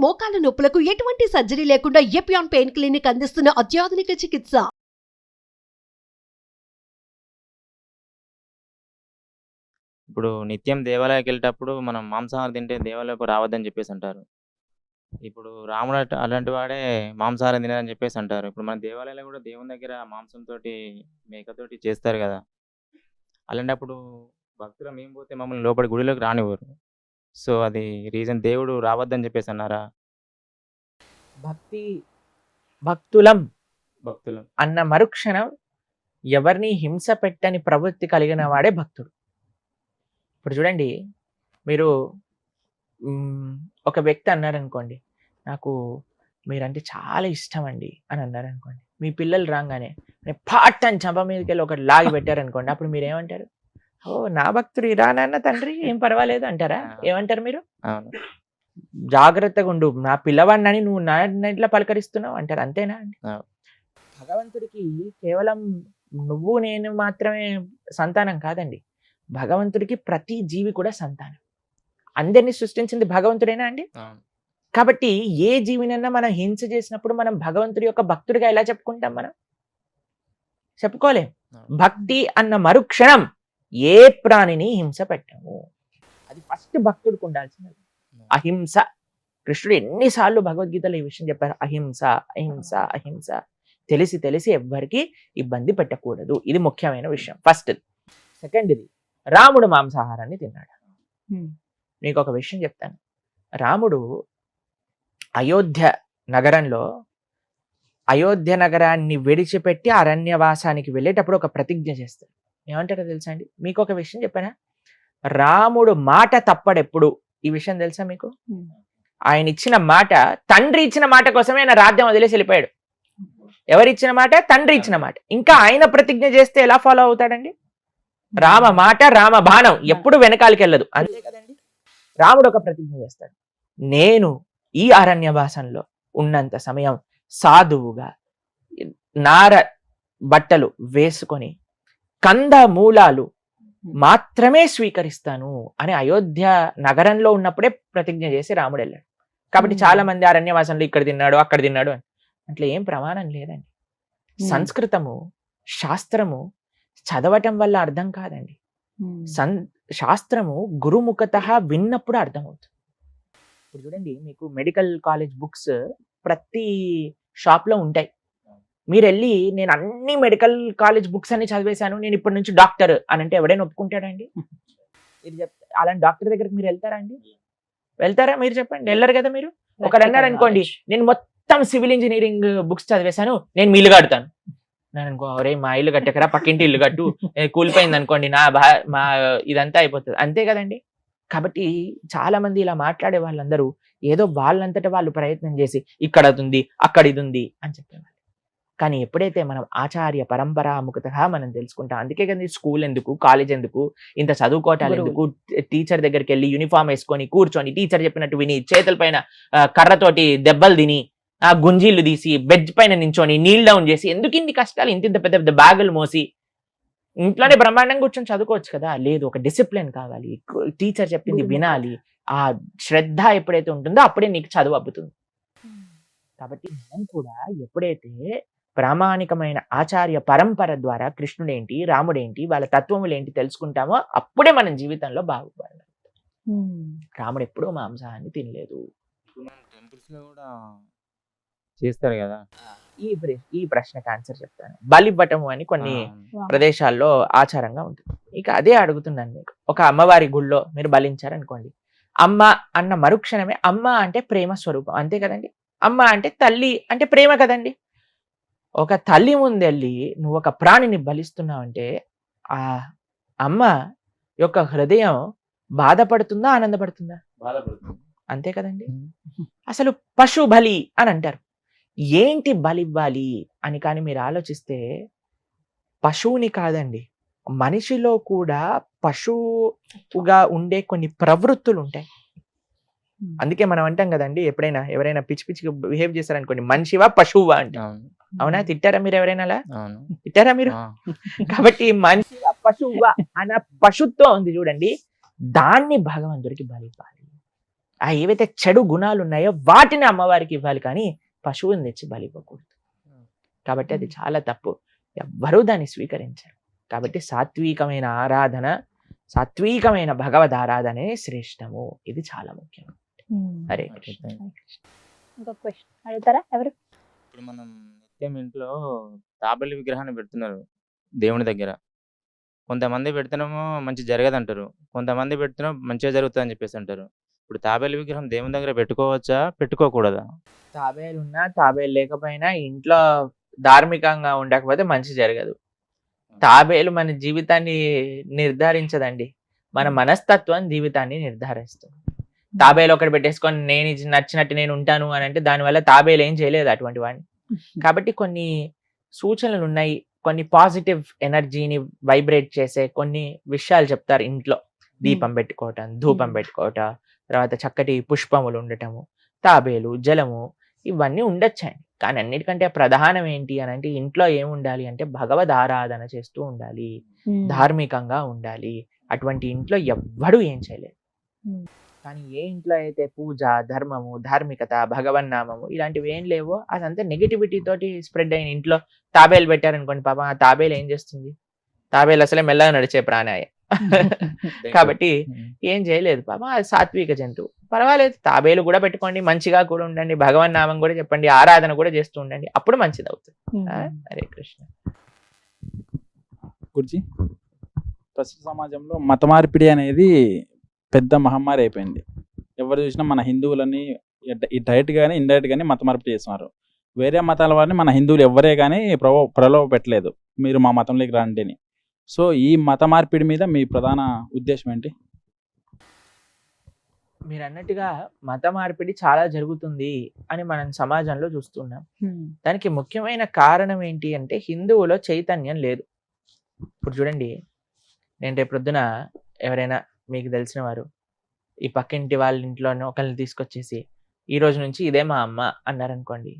మోకాల నొప్పులకు ఎటువంటి సర్జరీ లేకుండా ఎపియాన్ పెయిన్ క్లినిక్ అందిస్తున్న అత్యాధునిక చికిత్స. ఇప్పుడు నిత్యం దేవాలయానికెళ్ళేటప్పుడు మనం మాంసాహారం తింటే దేవాలయపు రావద్దని జెప్పేసంటారు. ఇప్పుడు రాముడు అలాంటి వాడే మాంసాహారం తినరని జెప్పేసంటారు. ఇప్పుడు మన దేవాలయాల్లో గూడా దేవుని దగ్గర మాంసంతోటి, మేకతోటి చేస్తారు గదా! అలాంటప్పుడు భక్తులం మేము పోతే మమ్మల్ని లోపలి గుడిలోకి రానివ్వరు. సో, అది రీజన్ దేవుడు రావద్దని జెప్పేసన్నారా? భక్తి భక్తులం భక్తులం. అన్న మరుక్షణం ఎవరిని హింస పెట్టని ప్రవృత్తి కలిగిన వాడే భక్తుడు. ఇప్పుడు చూడండి, మీరు ఒక వ్యక్తి అన్నారనుకోండి, నాకు మీరంటే చాలా ఇష్టం అండి అని అన్నారనుకోండి. మీ పిల్లలు రాగానే పాట్ అని చంప మీదకి వెళ్ళి ఒకటి లాగి పెట్టారనుకోండి, అప్పుడు మీరు ఏమంటారు? ఓ నా భక్తుడు ఇరా నాన్న తండ్రి ఏం పర్వాలేదు అంటారా? ఏమంటారు మీరు? అవును. జాగ్రత్తగా ఉండు, నా పిల్లవాడిని నువ్వు నా ఇంట్లో పలకరిస్తున్నావు అంటారు. అంతేనా అండి? భగవంతుడికి కేవలం నువ్వు నేను మాత్రమే సంతానం కాదండి. భగవంతుడికి ప్రతి జీవి కూడా సంతానం. అందరినీ సృష్టించింది భగవంతుడేనా అండి? కాబట్టి ఏ జీవినన్నా మనం హింస చేసినప్పుడు మనం భగవంతుడి యొక్క భక్తుడిగా ఎలా చెప్పుకుంటాం? మనం చెప్పుకోలేం. భక్తి అన్న మరుక్షణం ఏ ప్రాణిని హింస పెట్టము. అది ఫస్ట్ భక్తుడికి ఉండాల్సినది. అహింస. కృష్ణుడు ఎన్నిసార్లు భగవద్గీతలో ఈ విషయం చెప్పారు. అహింస అహింస అహింస. తెలిసి తెలిసి ఎవ్వరికి ఇబ్బంది పెట్టకూడదు. ఇది ముఖ్యమైన విషయం. ఫస్ట్. సెకండ్ది, రాముడు మాంసాహారాన్ని తిన్నాడు. మీకు ఒక విషయం చెప్తాను. రాముడు అయోధ్య నగరంలో అయోధ్య నగరాన్ని విడిచిపెట్టి అరణ్యవాసానికి వెళ్ళేటప్పుడు ఒక ప్రతిజ్ఞ చేస్తాడు. ఏమంటారో తెలుసా అండి? మీకు ఒక విషయం చెప్పానా? రాముడు మాట తప్పడెప్పుడు. ఈ విషయం తెలుసా మీకు? ఆయన ఇచ్చిన మాట, తండ్రి ఇచ్చిన మాట కోసమే ఆయన రాజ్యం వదిలేసి వెళ్ళిపోయాడు. ఎవరిచ్చిన మాట? తండ్రి ఇచ్చిన మాట. ఇంకా ఆయన ప్రతిజ్ఞ చేస్తే ఎలా ఫాలో అవుతాడండి? రామ మాట రామ బాణం ఎప్పుడు వెనకాలకి వెళ్ళదు. అంతే కదండి. రాముడు ఒక ప్రతిజ్ఞ చేస్తాడు. నేను ఈ అరణ్యవాసంలో ఉన్నంత సమయం సాధువుగా నార బట్టలు వేసుకొని కంద మూలాలు మాత్రమే స్వీకరిస్తాను అని అయోధ్య నగరంలో ఉన్నప్పుడే ప్రతిజ్ఞ చేసి రాముడు వెళ్ళాడు. కాబట్టి చాలా మంది అరణ్యవాసంలో ఇక్కడ తిన్నాడు అక్కడ తిన్నాడు అని అట్లా ఏం ప్రమాణం లేదండి. సంస్కృతము శాస్త్రము చదవటం వల్ల అర్థం కాదండి. శాస్త్రము గురుముఖత విన్నప్పుడు అర్థమవుతుంది. ఇప్పుడు చూడండి, మీకు మెడికల్ కాలేజ్ బుక్స్ ప్రతి షాప్ లో ఉంటాయి. మీరు వెళ్ళి నేను అన్ని మెడికల్ కాలేజ్ బుక్స్ అన్ని చదివేశాను, నేను ఇప్పటి నుంచి డాక్టర్ అని అంటే ఎవడైనా ఒప్పుకుంటాడండి? ఇది చెప్తే అలాంటి డాక్టర్ దగ్గరికి మీరు వెళ్తారా అండి? వెళ్తారా? మీరు చెప్పండి. వెళ్ళరు కదా. మీరు ఒకరు అన్నారు అనుకోండి, నేను మొత్తం సివిల్ ఇంజనీరింగ్ బుక్స్ చదివేశాను, నేను మీ ఇల్లు కడతాను. నేను అనుకో, ఒరే మా ఇల్లు కట్టకరా, పక్కింటి ఇల్లు కట్టు, కూలిపోయింది అనుకోండి మా ఇదంతా అయిపోతుంది. అంతే కదండి. కాబట్టి చాలా మంది ఇలా మాట్లాడే వాళ్ళందరూ ఏదో వాళ్ళంతటా వాళ్ళు ప్రయత్నం చేసి ఇక్కడ అది ఉంది అక్కడ ఇది ఉంది అని చెప్పేవాళ్ళు. కానీ ఎప్పుడైతే మనం ఆచార్య పరంపరాముఖతగా మనం తెలుసుకుంటాం, అందుకే కదా స్కూల్ ఎందుకు, కాలేజ్ ఎందుకు, ఇంత చదువుకోవటాలు ఎందుకు, టీచర్ దగ్గరికి వెళ్ళి యూనిఫామ్ వేసుకొని కూర్చొని టీచర్ చెప్పినట్టు విని చేతుల పైన కర్రతోటి దెబ్బలు తిని ఆ గుంజీలు తీసి బెడ్ పైన నించొని నీల్ డౌన్ చేసి ఎందుకు ఇన్ని కష్టాలు, ఇంత పెద్ద పెద్ద బ్యాగులు మోసి ఇంట్లోనే బ్రహ్మాండంగా కూర్చొని చదువుకోవచ్చు కదా. లేదు, ఒక డిసిప్లిన్ కావాలి, టీచర్ చెప్పింది వినాలి. ఆ శ్రద్ధ ఎప్పుడైతే ఉంటుందో అప్పుడే నీకు చదువు అబ్బుతుంది. కాబట్టి మనం కూడా ఎప్పుడైతే ప్రామాణికమైన ఆచార్య పరంపర ద్వారా కృష్ణుడేంటి రాముడేంటి వాళ్ళ తత్వములేంటి తెలుసుకుంటామో అప్పుడే మనం జీవితంలో బాగుపడాలి. రాముడు ఎప్పుడూ మాంసాహాన్ని తినలేదు. టెంపుల్స్ లో కూడా చేస్తారు కదా. ఈ ప్రశ్నకు ఆన్సర్ చెప్తాను. బలివ్వటము అని కొన్ని ప్రదేశాల్లో ఆచారంగా ఉంటుంది. ఇక అదే అడుగుతున్నాను మీకు. ఒక అమ్మవారి గుళ్ళో మీరు బలించారనుకోండి, అమ్మ అన్న మరుక్షణమే, అమ్మ అంటే ప్రేమ స్వరూపం, అంతే కదండి. అమ్మ అంటే తల్లి అంటే ప్రేమ కదండి. ఒక తల్లి ముందెళ్ళి నువ్వు ఒక ప్రాణిని బలిస్తున్నావు అంటే ఆ అమ్మ యొక్క హృదయం బాధపడుతుందా ఆనందపడుతుందా? బాధపడుతుంది. అంతే కదండి. అసలు పశు బలి అని అంటారు. ఏంటి బలివ్వాలి అని కానీ మీరు ఆలోచిస్తే పశువుని కాదండి, మనిషిలో కూడా పశువుగా ఉండే కొన్ని ప్రవృత్తులు ఉంటాయి. అందుకే మనం అంటాం కదండి, ఎప్పుడైనా ఎవరైనా పిచ్చి పిచ్చిగా బిహేవ్ చేశారనుకోండి, మనిషివా పశువువా అంటాం. అవునా? తిట్టారా మీరు ఎవరైనా అలా? తిట్టారా మీరు? కాబట్టి మనిషివా పశువువా అన్న పశుత్వం ఉంది చూడండి, దాన్ని భగవంతుడికి బలివ్వాలి. ఆ ఏవైతే చెడు గుణాలు ఉన్నాయో వాటిని అమ్మవారికి ఇవ్వాలి, కానీ పశువుని తెచ్చి బలి ఇవ్వకూడదు. కాబట్టి అది చాలా తప్పు. ఎవ్వరూ దాన్ని స్వీకరించరు. కాబట్టి సాత్వికమైన ఆరాధన, సాత్వికమైన భగవద్ ఆరాధనే శ్రేష్టము. ఇది చాలా ముఖ్యం. హరే కృష్ణ. ఇంకొక క్వశ్చన్ అడుగుతారా ఎవరు? ఇప్పుడు మనం నిత్యం ఇంట్లో తాబేలు విగ్రహాన్ని పెడుతున్నారు దేవుని దగ్గర. కొంతమంది పెడుతున్నామో మంచి జరగదంటారు, కొంతమంది పెడుతున్నాం మంచిగా జరుగుతుంది అని చెప్పేసి అంటారు. ఇప్పుడు తాబేలు విగ్రహం దేవుని దగ్గర పెట్టుకోవచ్చా, పెట్టుకోకూడదా? తాబేలు ఉన్నా తాబేలు లేకపోయినా ఇంట్లో ధార్మికంగా ఉండకపోతే మంచి జరగదు. తాబేలు మన జీవితాన్ని నిర్ధారించదండి, మన మనస్తత్వం జీవితాన్ని నిర్ధారిస్తుంది. తాబేలు ఒకటి పెట్టేసుకొని నేను ఇది నచ్చినట్టు నేను ఉంటాను అని అంటే దానివల్ల తాబేలు ఏం చేయలేదు అటువంటి వాడిని. కాబట్టి కొన్ని సూచనలు ఉన్నాయి, కొన్ని పాజిటివ్ ఎనర్జీని వైబ్రేట్ చేసే కొన్ని విషయాలు చెప్తారు. ఇంట్లో దీపం పెట్టుకోవటం, ధూపం పెట్టుకోవటం, తర్వాత చక్కటి పుష్పములు ఉండటము, తాబేలు, జలము, ఇవన్నీ ఉండొచ్చండి. కానీ అన్నిటికంటే ప్రధానం ఏంటి అని అంటే ఇంట్లో ఏముండాలి అంటే భగవద్ ఆరాధన చేస్తూ ఉండాలి, ధార్మికంగా ఉండాలి. అటువంటి ఇంట్లో ఎవ్వడూ ఏం చేయలేదు. కానీ ఏ ఇంట్లో అయితే పూజ, ధర్మము, ధార్మికత, భగవన్నామము ఇలాంటివి ఏం లేవో అదంతా నెగిటివిటీ తోటి స్ప్రెడ్ అయిన ఇంట్లో తాబేలు పెట్టారనుకోండి, పాపం ఆ తాబేలు ఏం చేస్తుంది? తాబేలు అసలే మెల్లగా నడిచే ప్రాణాయ. కాబట్టి ఏం చేయలేదు పాపం, అది సాత్విక జంతువు. పర్వాలేదు, తాబేలు కూడా పెట్టుకోండి, మంచిగా కూడా ఉండండి, భగవన్ నామం కూడా చెప్పండి, ఆరాధన కూడా చేస్తూ ఉండండి, అప్పుడు మంచిది అవుతుంది. హరే కృష్ణ. గురుజీ, ప్రస్తుత సమాజంలో మత మార్పిడి అనేది పెద్ద మహమ్మారి అయిపోయింది. ఎవరు చూసినా మన హిందువులని డైరెక్ట్ కానీ ఇండైరెక్ట్ కానీ మత మార్పిడి చేస్తున్నారు. వేరే మతాల వారిని మన హిందువులు ఎవరే కానీ ప్రలోభ పెట్టలేదు, మీరు మా మతంలోకి రండి అని. సో ఈ మత మార్పిడి మీద మీ ప్రధాన ఉద్దేశం ఏంటి? మీరు అన్నట్టుగా మత మార్పిడి చాలా జరుగుతుంది అని మనం సమాజంలో చూస్తున్నాం. దానికి ముఖ్యమైన కారణం ఏంటి అంటే హిందువులో చైతన్యం లేదు. ఇప్పుడు చూడండి, నేను రేపు ప్రొద్దున ఎవరైనా మీకు తెలిసిన వారు ఈ పక్కింటి వాళ్ళ ఇంట్లోనే ఒకరిని తీసుకొచ్చేసి ఈ రోజు నుంచి ఇదే మా అమ్మ అన్నారనుకోండి,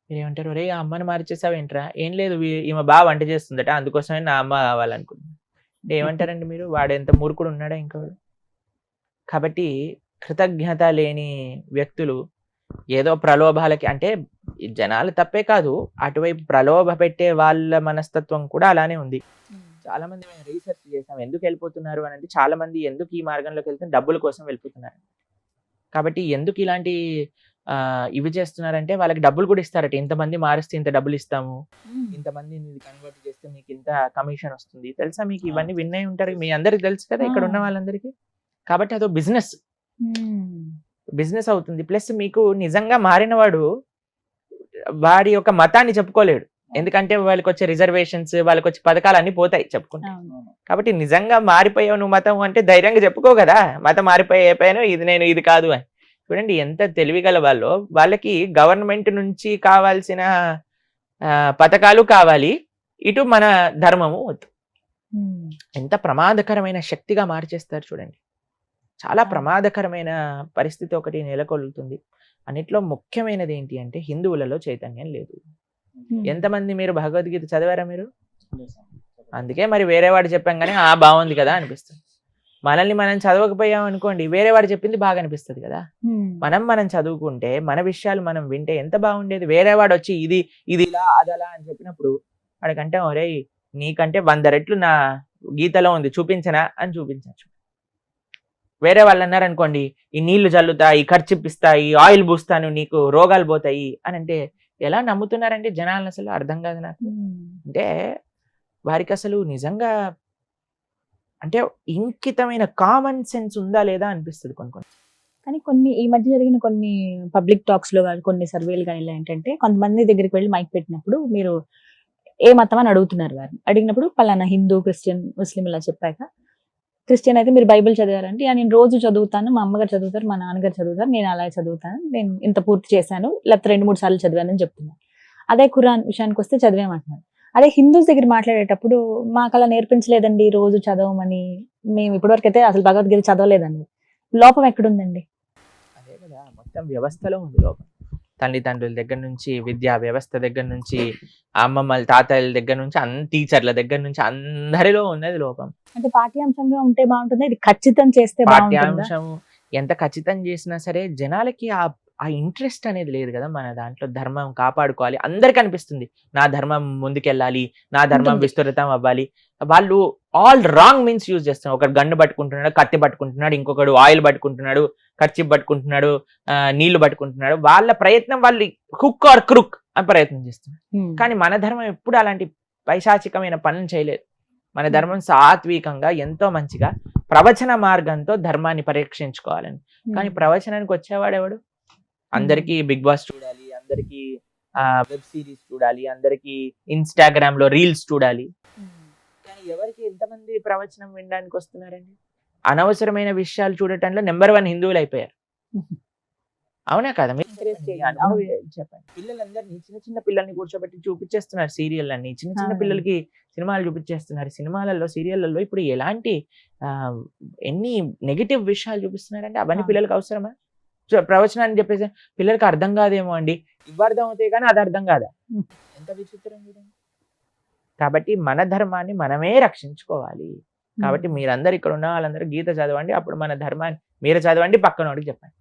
మీరు ఏమంటారు? రే, ఆ అమ్మని మార్చేసావు ఏంట్రా? ఏం లేదు, ఈమె బాగా వంట చేస్తుందట, అందుకోసమే నా అమ్మ కావాలనుకుంటున్నాను అంటే ఏమంటారండి మీరు? వాడు ఎంత మూర్ఖుడు ఉన్నాడా ఇంకోడు? కాబట్టి కృతజ్ఞత లేని వ్యక్తులు ఏదో ప్రలోభాలకి, అంటే జనాలు తప్పే కాదు, అటువైపు ప్రలోభ పెట్టే వాళ్ళ మనస్తత్వం కూడా అలానే ఉంది. చాలా మంది మేము రీసెర్చ్ చేసాం, ఎందుకు వెళ్ళిపోతున్నారు అని అంటే చాలా మంది ఎందుకు ఈ మార్గంలోకి వెళ్తే డబ్బుల కోసం వెళ్ళిపోతున్నారు. కాబట్టి ఎందుకు ఇలాంటి ఇవి చేస్తున్నారంటే వాళ్ళకి డబ్బులు కూడా ఇస్తారట, ఇంతమంది మారిస్తే ఇంత డబ్బులు ఇస్తాము, ఇంతమంది కన్వర్ట్ చేస్తే మీకు ఇంత కమిషన్ వస్తుంది. తెలుసా మీకు? ఇవన్నీ వినే ఉంటారు, మీ అందరికి తెలుసు కదా ఇక్కడ ఉన్న వాళ్ళందరికీ. కాబట్టి అదో బిజినెస్ అవుతుంది. ప్లస్ మీకు నిజంగా మారినవాడు వాడి యొక్క మతాన్ని చెప్పుకోలేడు, ఎందుకంటే వాళ్ళకి వచ్చే రిజర్వేషన్స్, వాళ్ళకి వచ్చే పథకాలు అన్ని పోతాయి చెప్పుకుంటే. కాబట్టి నిజంగా మారిపోయావు నువ్వు మతం అంటే ధైర్యంగా చెప్పుకో కదా, మతం మారిపోయాను, ఇది నేను ఇది కాదు అని. చూడండి ఎంత తెలివిగల వాళ్ళు. వాళ్ళకి గవర్నమెంట్ నుంచి కావాల్సిన పథకాలు కావాలి, ఇటు మన ధర్మము వద్దు. ఎంత ప్రమాదకరమైన శక్తిగా మార్చేస్తారు చూడండి. చాలా ప్రమాదకరమైన పరిస్థితి ఒకటి నెలకొల్లుతుంది. అన్నిట్లో ముఖ్యమైనది ఏంటి అంటే హిందువులలో చైతన్యం లేదు. ఎంతమంది మీరు భగవద్గీత చదివారా మీరు? అందుకే మరి వేరే వాడు చెప్పాం కానీ బాగుంది కదా అనిపిస్తుంది. మనల్ని మనం చదవకపోయాం అనుకోండి, వేరే వాడు చెప్పింది బాగా అనిపిస్తుంది కదా. మనం చదువుకుంటే మన విషయాలు మనం వింటే ఎంత బాగుండేది. వేరే వాడు వచ్చి ఇది ఇలా అదలా అని చెప్పినప్పుడు వాడికంటే ఒరే నీకంటే 100 రెట్లు నా గీతలో ఉంది, చూపించనా అని చూపించచ్చు. వేరే వాళ్ళు అన్నారు అనుకోండి, ఈ నీళ్లు చల్లుతాయి, ఖర్చిప్పిస్తాయి, ఆయిల్ పూస్తాను, నీకు రోగాలు పోతాయి అని అంటే ఎలా నమ్ముతున్నారంటే జనాలను? అసలు అర్థం కాదు నాకు. అంటే వారికి అసలు నిజంగా అంటే ఇంకితమైన కామన్ సెన్స్ ఉందా లేదా అనిపిస్తుంది కొన్ని. కానీ కొన్ని ఈ మధ్య జరిగిన కొన్ని పబ్లిక్ టాక్స్ లో కానీ కొన్ని సర్వేలు కానీ ఇలా ఏంటంటే కొంతమంది దగ్గరికి వెళ్ళి మైక్ పెట్టినప్పుడు మీరు ఏ మతం అని అడుగుతున్నారు, వారిని అడిగినప్పుడు పలానా హిందూ, క్రిస్టియన్, ముస్లిం ఇలా చెప్పాక, క్రిస్టియన్ అయితే మీరు బైబిల్ చదివారంటే నేను రోజు చదువుతాను, మా అమ్మగారు చదువుతారు, మా నాన్నగారు చదువుతారు, నేను అలా చదువుతాను, నేను ఇంత పూర్తి చేశాను, లేకపోతే 2-3 సార్లు చదివానని చెప్తున్నాను. అదే ఖురాన్ విషయానికి వస్తే చదివామంటున్నారు. అదే హిందూస్ దగ్గర మాట్లాడేటప్పుడు మాకు అలా నేర్పించలేదండి రోజు చదవమని, మేము ఇప్పటివరకు అయితే అసలు భగవద్గీత చదవలేదండి. లోపం ఎక్కడుందండి? అదే కదా, మొత్తం వ్యవస్థలో ఉంది లోపం. తల్లిదండ్రుల దగ్గర నుంచి, విద్యా వ్యవస్థ దగ్గర నుంచి, అమ్మమ్మల తాతయ్యల దగ్గర నుంచి, టీచర్ల దగ్గర నుంచి అందరిలో ఉన్నది లోపం. అంటే పాఠ్యాంశంగా ఉంటే బాగుంటుంది, ఇది ఖచ్చితం చేస్తే పాఠ్యాంశం ఎంత ఖచ్చితం చేసినా సరే జనాలకి ఆ ఇంట్రెస్ట్ అనేది లేదు కదా మన దాంట్లో. ధర్మం కాపాడుకోవాలి అందరికి అనిపిస్తుంది, నా ధర్మం ముందుకెళ్ళాలి, నా ధర్మం ఉంటుంది. విస్తృతం అవ్వాలి. వాళ్ళు ఆల్ రాంగ్ మీన్స్ యూజ్ చేస్తున్నారు. ఒకడు గన్ను పట్టుకుంటున్నాడు, కత్తి పట్టుకుంటున్నాడు, ఇంకొకడు ఆయిల్ పట్టుకుంటున్నాడు, కర్చీఫ్ పట్టుకుంటున్నాడు, నీళ్లు పట్టుకుంటున్నాడు. వాళ్ళ ప్రయత్నం వాళ్ళు హుక్ ఆర్ క్రుక్ అని ప్రయత్నం చేస్తున్నారు. కానీ మన ధర్మం ఎప్పుడు అలాంటి పైశాచికమైన పనులు చేయలేదు. మన ధర్మం సాత్వికంగా ఎంతో మంచిగా ప్రవచన మార్గంతో ధర్మాన్ని పరీక్షించుకోవాలని. కానీ ప్రవచనానికి వచ్చేవాడు ఎవడు? అందరికీ బిగ్ బాస్ చూడాలి, అందరికీ వెబ్ సిరీస్ చూడాలి, అందరికీ ఇన్స్టాగ్రామ్ లో రీల్స్ చూడాలి. కానీ ఎవరికి ఎంతమంది ప్రవచనం వినడానికి వస్తున్నారండి? అనవసరమైన విషయాలు చూడటంలో నెంబర్ 1 హిందువులు అయిపోయారు. అవునా కదా? మీరు చెప్పండి. పిల్లలందరినీ చిన్న చిన్న పిల్లల్ని కూర్చోబెట్టి చూపించేస్తున్నారు సీరియల్ అన్ని. చిన్న చిన్న పిల్లలకి సినిమాలు చూపించేస్తున్నారు. సినిమాలలో సీరియళ్లలో ఇప్పుడు ఎలాంటి ఎన్ని నెగిటివ్ విషయాలు చూపిస్తున్నారంటే అవన్నీ పిల్లలకి అవసరమా? ప్రవచనాన్ని చెప్పేసి పిల్లలకి అర్థం కాదేమో అండి. ఇవి అర్థం అవుతాయి కానీ అది అర్థం కాదా? ఎంత విచిత్రం చూడండి. కాబట్టి మన ధర్మాన్ని మనమే రక్షించుకోవాలి. కాబట్టి మీరందరూ ఇక్కడ ఉన్న వాళ్ళందరూ గీత చదవండి. అప్పుడు మన ధర్మాన్ని మీరు చదవండి, పక్కనోడికి చెప్పండి.